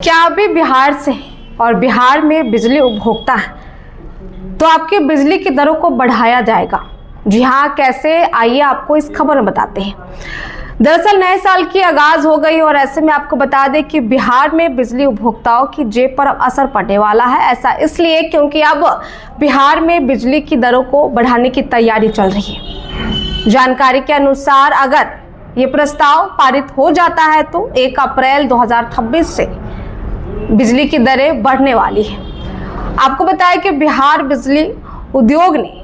क्या आप भी बिहार से और बिहार में बिजली उपभोक्ता हैं तो आपकी बिजली की दरों को बढ़ाया जाएगा। जी हाँ, कैसे, आइए आपको इस खबर में बताते हैं। दरअसल नए साल की आगाज हो गई और ऐसे में आपको बता दें कि बिहार में बिजली उपभोक्ताओं की जेब पर अब असर पड़ने वाला है। ऐसा इसलिए क्योंकि अब बिहार में बिजली की दरों को बढ़ाने की तैयारी चल रही है। जानकारी के अनुसार अगर ये प्रस्ताव पारित हो जाता है तो 1 अप्रैल 2026 से बिजली की दरें बढ़ने वाली है। आपको बताया कि बिहार बिजली उद्योग ने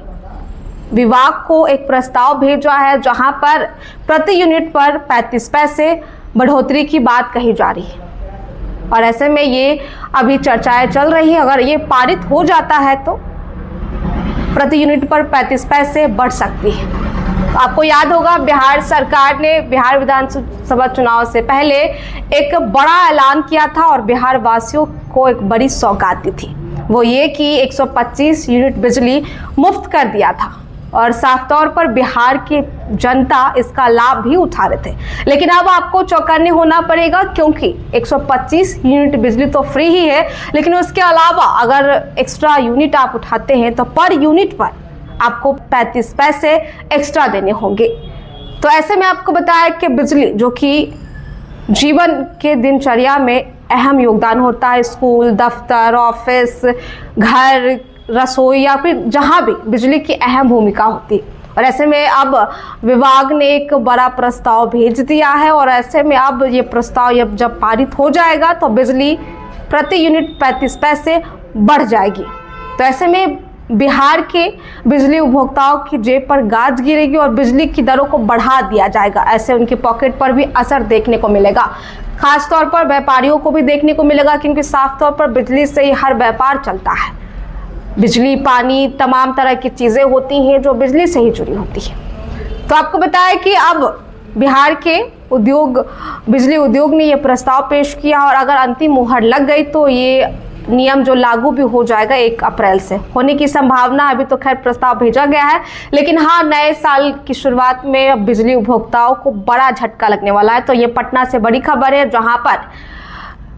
विभाग को एक प्रस्ताव भेजा है जहां पर प्रति यूनिट पर 35 पैसे बढ़ोतरी की बात कही जा रही है और ऐसे में ये अभी चर्चाएं चल रही है। अगर ये पारित हो जाता है तो प्रति यूनिट पर 35 पैसे बढ़ सकती है। आपको याद होगा, बिहार सरकार ने बिहार विधानसभा चुनाव से पहले एक बड़ा ऐलान किया था और बिहार वासियों को एक बड़ी सौगात दी थी। वो ये कि 125 यूनिट बिजली मुफ्त कर दिया था और साफ तौर पर बिहार की जनता इसका लाभ भी उठा रहे थे। लेकिन अब आपको चौकन्ने होना पड़ेगा क्योंकि 125 यूनिट बिजली तो फ्री ही है, लेकिन उसके अलावा अगर एक्स्ट्रा यूनिट आप उठाते हैं तो पर यूनिट पर आपको 35 पैसे एक्स्ट्रा देने होंगे। तो ऐसे में आपको बताया कि बिजली जो कि जीवन के दिनचर्या में अहम योगदान होता है, स्कूल, दफ्तर, ऑफिस, घर, रसोई या फिर जहां भी बिजली की अहम भूमिका होती है। और ऐसे में अब विभाग ने एक बड़ा प्रस्ताव भेज दिया है और ऐसे में अब ये प्रस्ताव जब पारित हो जाएगा तो बिजली प्रति यूनिट 35 पैसे बढ़ जाएगी। तो ऐसे में बिहार के बिजली उपभोक्ताओं की जेब पर गाज गिरेगी और बिजली की दरों को बढ़ा दिया जाएगा। ऐसे उनकी पॉकेट पर भी असर देखने को मिलेगा। खास तौर पर व्यापारियों को भी देखने को मिलेगा क्योंकि साफ तौर पर बिजली से ही हर व्यापार चलता है। बिजली, पानी, तमाम तरह की चीजें होती हैं जो बिजली से ही जुड़ी होती है। तो आपको बताया कि अब बिहार के बिजली उद्योग ने यह प्रस्ताव पेश किया और अगर अंतिम मुहर लग गई तो ये नियम जो लागू भी हो जाएगा 1 अप्रैल से होने की संभावना। अभी तो खैर प्रस्ताव भेजा गया है, लेकिन हाँ, नए साल की शुरुआत में अब बिजली उपभोक्ताओं को बड़ा झटका लगने वाला है। तो ये पटना से बड़ी खबर है जहां पर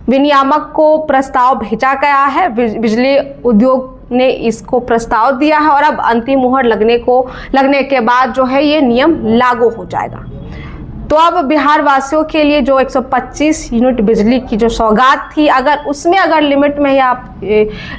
विनियामक को प्रस्ताव भेजा गया है। बिजली उद्योग ने इसको प्रस्ताव दिया है और अब अंतिम मुहर लगने के बाद जो है ये नियम लागू हो जाएगा। तो अब बिहार वासियों के लिए जो 125 यूनिट बिजली की जो सौगात थी, अगर लिमिट में ही आप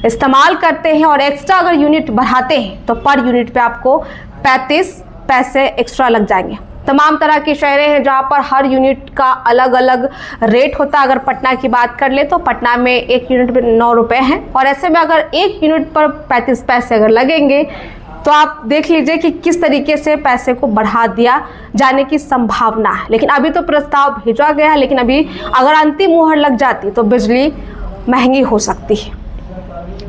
इस्तेमाल करते हैं और एक्स्ट्रा अगर यूनिट बढ़ाते हैं तो पर यूनिट पे आपको 35 पैसे एक्स्ट्रा लग जाएंगे। तमाम तरह की शहरें हैं जहां पर हर यूनिट का अलग अलग रेट होता है। अगर पटना की बात कर ले तो पटना में 1 यूनिट पे 9 रुपए हैं और ऐसे में अगर 1 यूनिट पर 35 पैसे अगर लगेंगे तो आप देख लीजिए कि किस तरीके से पैसे को बढ़ा दिया जाने की संभावना है। लेकिन अभी तो प्रस्ताव भेजा गया है, लेकिन अभी अगर अंतिम मुहर लग जाती तो बिजली महंगी हो सकती है।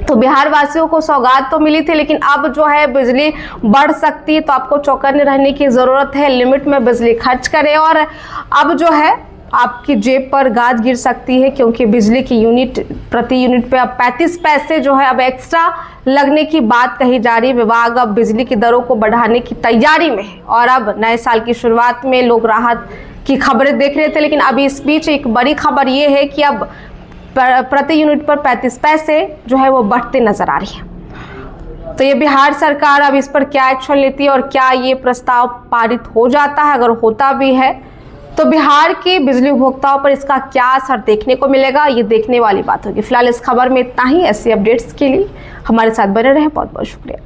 तो बिहार वासियों को सौगात तो मिली थी, लेकिन अब जो है बिजली बढ़ सकती है। तो आपको चौकन्ने रहने की ज़रूरत है, लिमिट में बिजली खर्च करें और अब जो है आपकी जेब पर गाज गिर सकती है क्योंकि बिजली की प्रति यूनिट पे अब 35 पैसे जो है अब एक्स्ट्रा लगने की बात कही जा रही है। विभाग अब बिजली की दरों को बढ़ाने की तैयारी में है और अब नए साल की शुरुआत में लोग राहत की खबरें देख रहे थे, लेकिन अभी इस बीच एक बड़ी खबर ये है कि अब प्रति यूनिट पर 35 पैसे जो है वो बढ़ते नजर आ रही है। तो ये बिहार सरकार अब इस पर क्या एक्शन लेती है और क्या ये प्रस्ताव पारित हो जाता है, अगर होता भी है तो बिहार के बिजली उपभोक्ताओं पर इसका क्या असर देखने को मिलेगा, ये देखने वाली बात होगी। फिलहाल इस खबर में इतना ही। ऐसी अपडेट्स के लिए हमारे साथ बने रहें। बहुत बहुत शुक्रिया।